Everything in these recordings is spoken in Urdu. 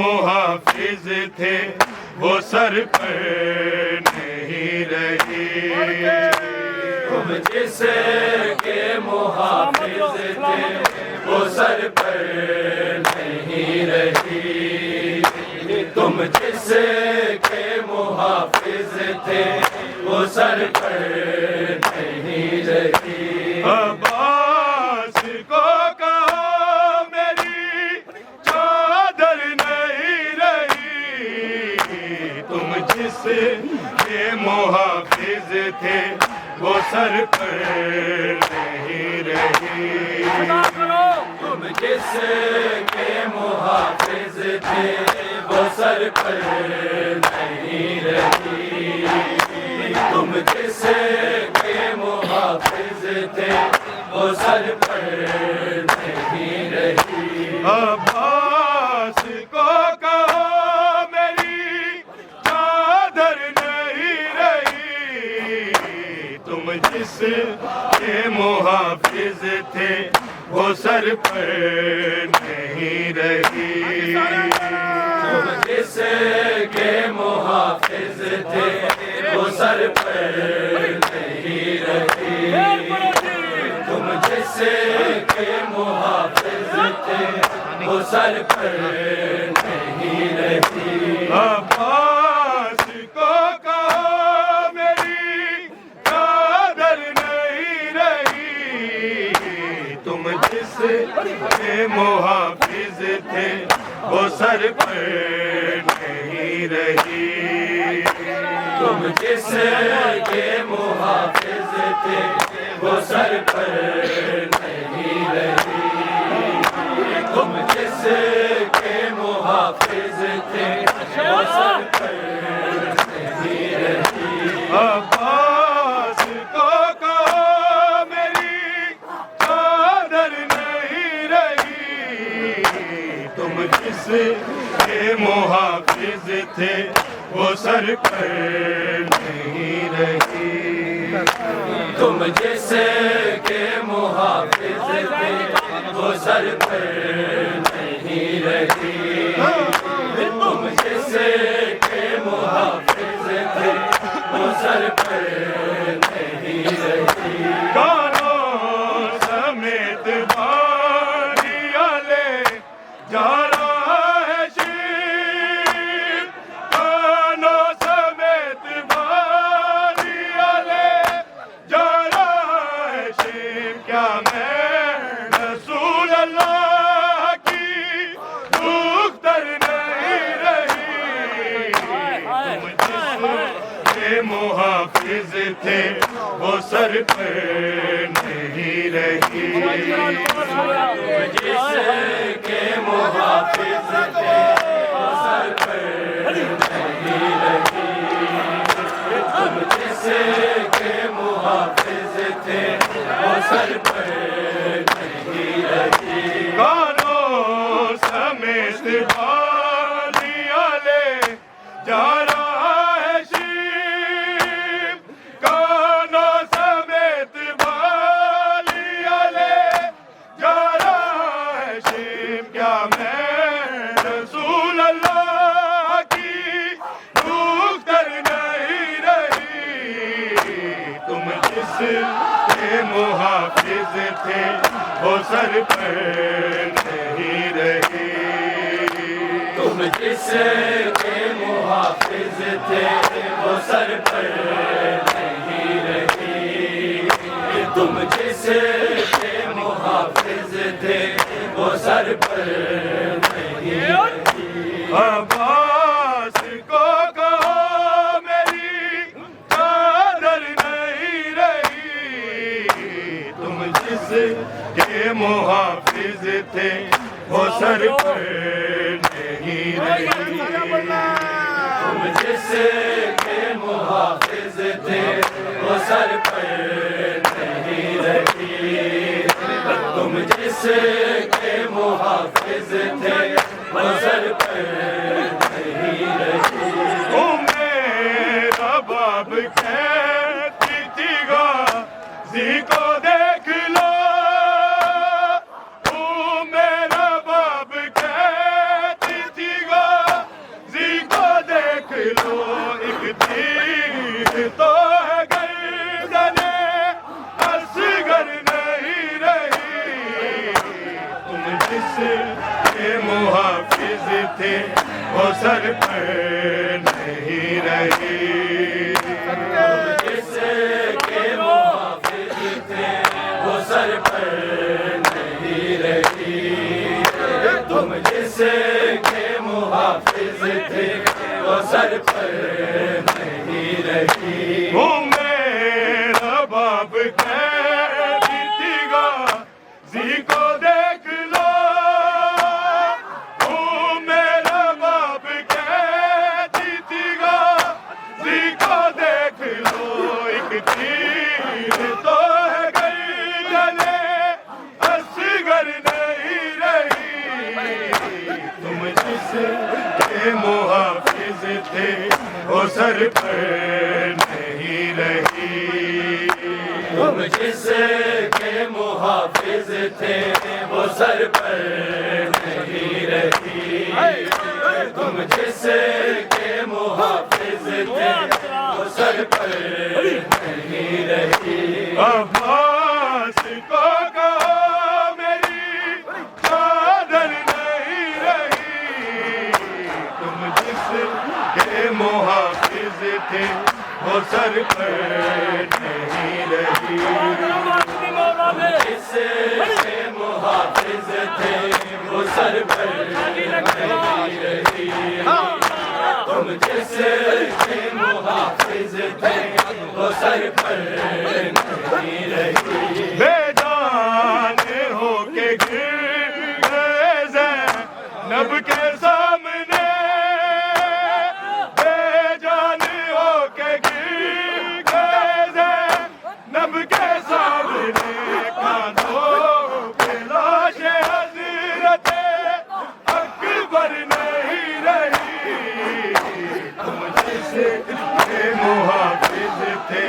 محافظ تھے وہ سر پر نہیں رہی تم جس کے محافظ تھے وہ سر پر نہیں رہی تم جس کے محافظ تھے وہ سر پر نہیں رہی عباس کو کہو میری چادر نہیں رہی تم جس کے محافظ تھے وہ سر پر نہیں رہی تم جس کے محافظ تھے وہ سر پر نہیں رہی تم جس کے محافظ تھے وہ سر پر نہیں رہی عباس کو کہو میری چادر نہیں رہی تم جس کے محافظ تھے وہ سر پر نہیں رہی تم جس کے محافظ تھے وہ سر پر نہیں رہی تم جس کے محافظ تھے وہ سر پر نہیں رہی عباس کو کہو میری چادر نہیں رہی تم جس کے محافظ تھے وہ سر پر نہیں رہی تم جس کے محافظ تھے وہ سر پر نہیں رہی تم جس کے محافظ تھے وہ سر پر نہیں رہی عباس کو کہو میری چادر نہیں رہی تم جس کے محافظ تھے وہ سر پر نہیں رہی تم جس کے محافظ تھے وہ سر پر نہیں رہی تم جس کے محافظ تھے وہ سر پر نہیں رہی کانوں سمیت باریاں لے جا رہا ہے شیر کانوں سمیت باریاں لے جا رہا ہے شیر کیا میں رسول اللہ کی دختر نہیں رہی تم جس کے محافظ تھے وہ سر پر نہیں رہی جس کے محافظ تھے وہ سر پر نہیں رہی تم جس کے محافظ تھے وہ سر پر نہیں رہی کانوں سمیت بالیاں لے جا رہا ہے شیر کانوں سمیت بالیاں لے جا رہا ہے شیر کیا میں رسول اللہ کی دختر نہیں رہی تم جس کے محافظ تھے وہ سر پر نہیں رہی تم جس کے محافظ تھے وہ سر پر نہیں رہی تم جس کے محافظ تھے وہ سر پر نہیں رہی عباس کو کہو میری چادر نہیں رہی تم جس کے محافظ تھے وہ سر پر نہیں رہی تم جس کے محافظ تھے وہ سر پر نہیں رہی تم جس کے محافظ تھے وہ سر پر نہیں رہی میرا باب کہتی تھی غازی کو دیکھ لو میرا باب کہتی تھی غازی تھے وہ سر پر نہیں رہی جس کے محافظ تھے وہ سر پر نہیں رہی تم جس کے محافظ تھے وہ سر پر نہیں رہی وہ میرا باپ کہتی تھی غازی کو دیکھ لو وہ میرا باپ کہتی تھی غازی کو دیکھ لو ایک تیر تو ہے گردنے اصغر نہیں رہی تم جس کے محافظ تھے وہ سر پر نہیں رہی تم جس کے محافظ تھے وہ سر پر نہیں رہی تم جس کے محافظ تھے وہ سر پر نہیں رہی عباس کو کہو میری چادر نہیں رہی تم جس کے محافظ تھے وہ سر پر نہیں رہی جس کے محافظ تھے وہ سر پر نہیں رہی تم جس کے محافظ تھے وہ سر پر نہیں رہی بے جان ہو کے گر گئے زینب کے سامنے بے جان ہو کے گر گئے زینب کے سامنے کاندھوں پہ لاش حضرت اکبر نہیں رہی تم جس کے محافظ تھے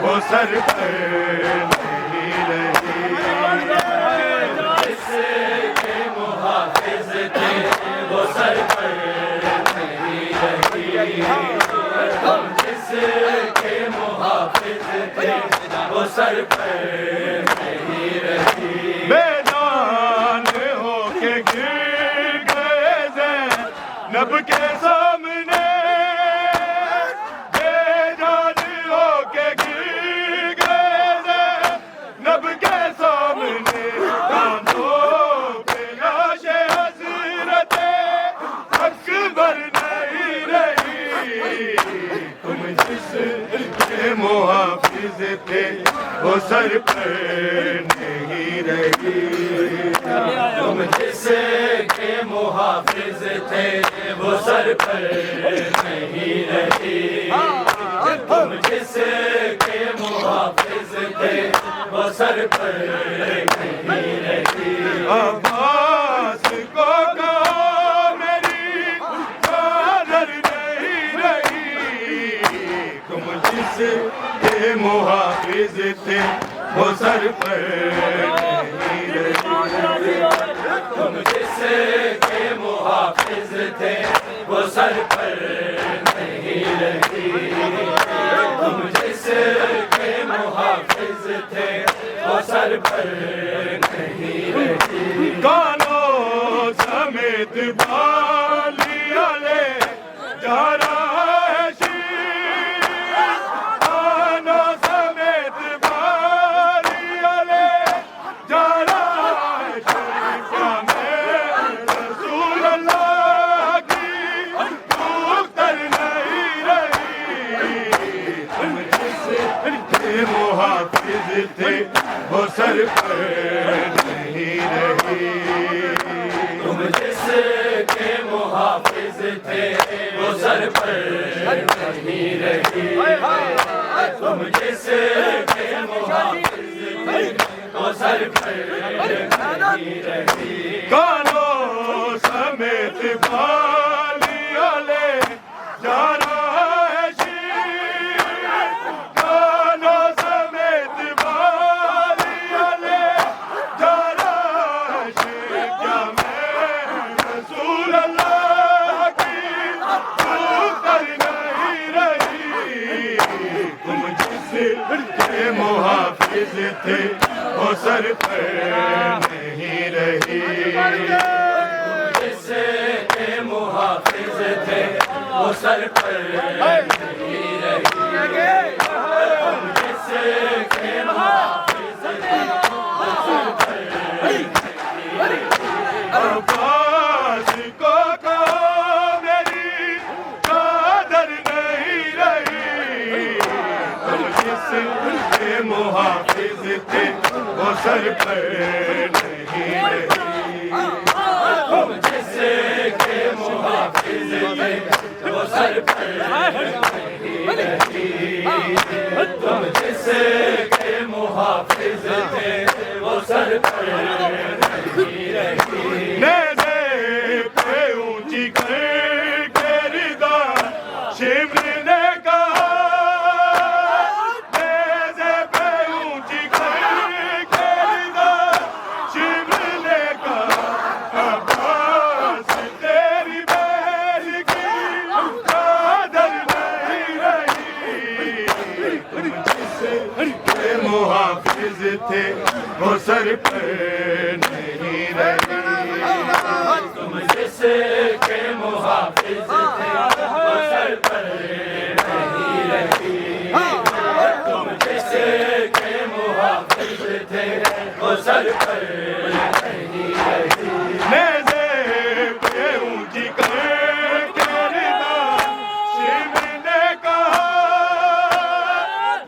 وہ سر پر نہیں رہی جس کے محافظ تھے وہ سر پر نہیں رہی ہم جس کے محافظ تھے وہ سر پر نہیں رہی میدان ہو کے گر گئے زینب کے سامنے میدان ہو کے گر گئے زینب کے سامنے کاندھوں پہ لاش حضرت اکبر نہیں رہی تم جس کے محافظ تھے وہ سر پر نہیں رہی تم جس کے محافظ تھے وہ سر پر نہیں رہی تم جس کے محافظ تھے وہ سر پر نہیں رہی عباس کو کہو میری چادر نہیں رہی تم جس کے محافظ تھے وہ سر پر نہیں رہی تم جس کے محافظ تھے وہ سر پر نہیں رہی تم جس کے محافظ تھے وہ سر پر نہیں رہی کانوں سمیت بالیاں لے جا رہا ہے شیر کانوں سمیت بالیاں لے جا رہا ہے شیر کیا میں رسول اللہ کی دختر نہیں رہی تم جس کے محافظ تھے وہ سر پر نہیں رہی تم جس کے محافظ تھے وہ سر پر نہیں رہی تم جس کے محافظ تھے وہ سر پر نہیں رہی کانوں سمیت بالیاں لے جا رہا ہے شیر کانوں سمیت بالیاں لے جا رہا ہے شیر کیا میں رسول اللہ کی دختر نہیں رہی تم جس کے محافظ تھے وہ سر پر نہیں رہی جس کے تھے وہ سر پر نہیں رہی تم جس کے محافظ تھے وہ سر پر نہیں رہی عباس کو میری قدر نہیں رہی تم جس کے محافظ تھے وہ سر پر نہیں رہی تم جس کے محافظ تھے وہ سر پر نہیں رہی تم جس کے محافظ تھے وہ سر پر نہیں رہی نیزے پہ اونچی کر کے رضا شمر نے کہا نیزے پہ اونچی کر کے رضا شمر نے کہا عباس تیری بہن کی قدر نہیں رہی تم جس کے محافظ تھے وہ سر پر نہیں رہی تم جس کے محافظ تھے وہ سر پر نہیں رہی تم جس کے محافظ تھے وہ سر پر نہیں رہی نیزے پہ اونچی کر کے رضا شمر نے کہا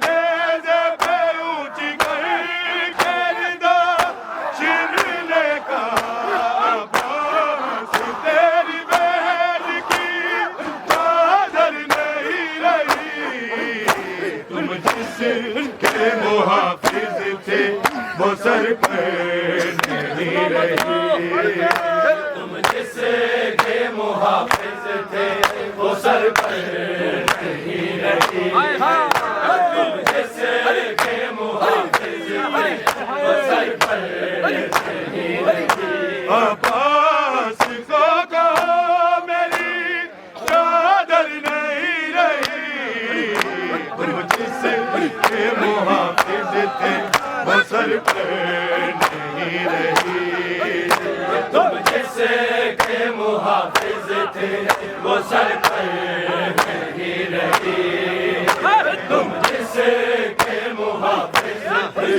نیزے پہ اونچی کر کے رضا شمر نے کہا عباس تیری بہن کی قدر نہیں رہی تم جس کے محافظ تھے وہ سر پر نہیں رہی تم جس کے محافظ تھے وہ سر پر نہیں رہی تم جس کے محافظ تھے وہ سر پر نہیں رہی عباس کو کہو میری قدر نہیں رہی تم جس کے محافظ تھے وہ سر پر نہیں رہی تم جس کے محافظ تھے وہ سر پر نہیں رہی تم جس کے محافظ تھے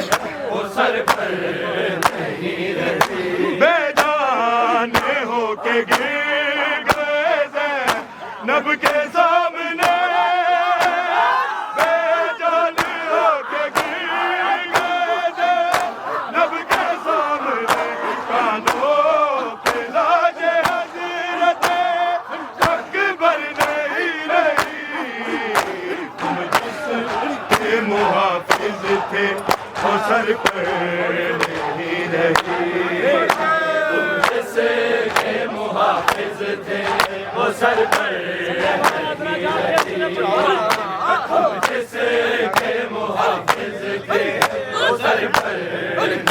وہ سر پر نہیں رہی بے جان ہو کے گر گئے زینب کے سامنے بے جان ہو کے گر گئے زینب کے سامنے کانوں پہ لاج حضرت اکبر نہیں رہی تم جس کے محافظ تھے وہ سر پر نہیں رہی تم جس کے محافظ تھے وہ سر پر نہیں رہی تم جس کے محافظ تھے وہ سر پر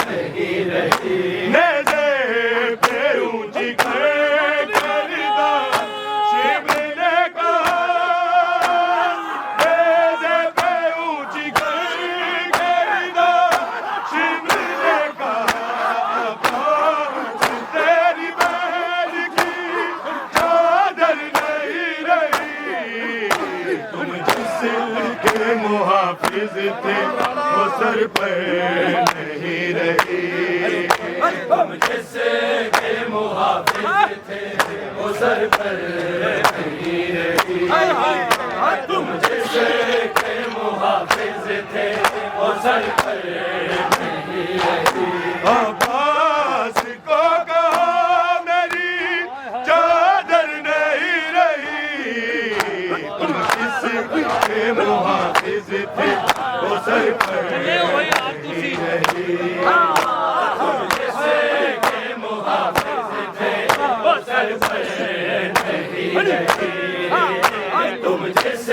نہیں رہی نیزے پہ اونچی کر کے رضا شمر نے کہا نیزے پہ اونچی کر کے رضا شمر نے کہا عباس تیری بہن کی قدر نہیں رہی تم جس کے محافظ تھے وہ سر پر نہیں رہی تم جس کے محافظ تھے وہ سر پر نہیں رہی تم جس کے محافظ تھے وہ سر پر نہیں رہی عباس کو کہو میری چادر نہیں رہی تم جس کے محافظ تھے وہ سر پر نہیں رہی تم جس کے محافظ تھے وہ سر پر نہیں رہی تم جس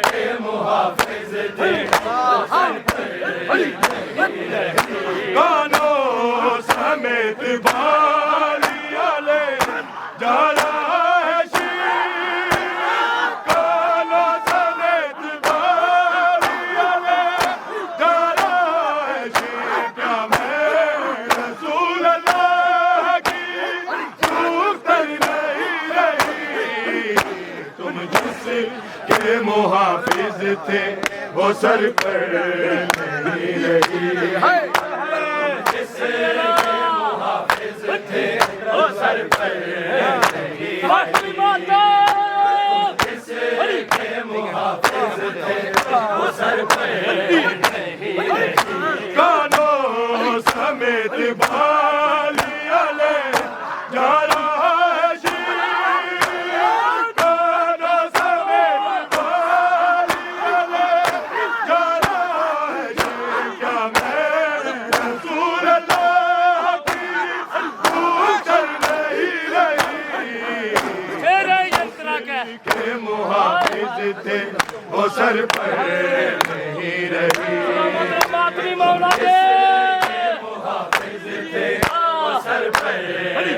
کے محافظ تھے وہ سر پر محافظ تھے وہ سر پر نہیں رہی جس کے محافظ تھے وہ سر پر نہیں رہی جس کے محافظ تھے وہ سر پر نہیں رہی کانوں سمیت بالیاں لے جا رہا ہے شیر کانوں سمیت بالیاں لے جا رہا ہے شیر کیا میں رسول اللہ کی پوچھر نہیں رہی کے محافظ تھے وہ سر پر نہیں رہی محافظ تھے وہ سر پر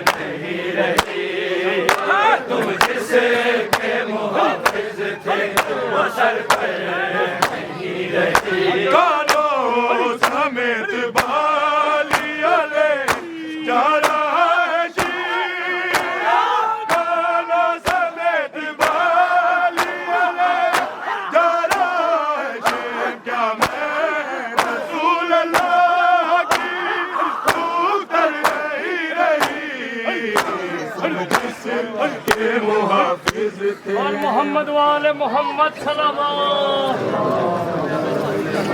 نہیں رہی تم جس کے محافظ تھے وہ سر پر نہیں رہی کانوں سمیت بالیاں لے جا رہا ہے شیر کانوں سمیت بالیاں لے جا رہا ہے شیر کیا میں رسول اللہ کی پوتر نہیں رہی جس کے محافظ تھے محمد وآل محمد صلی اللہ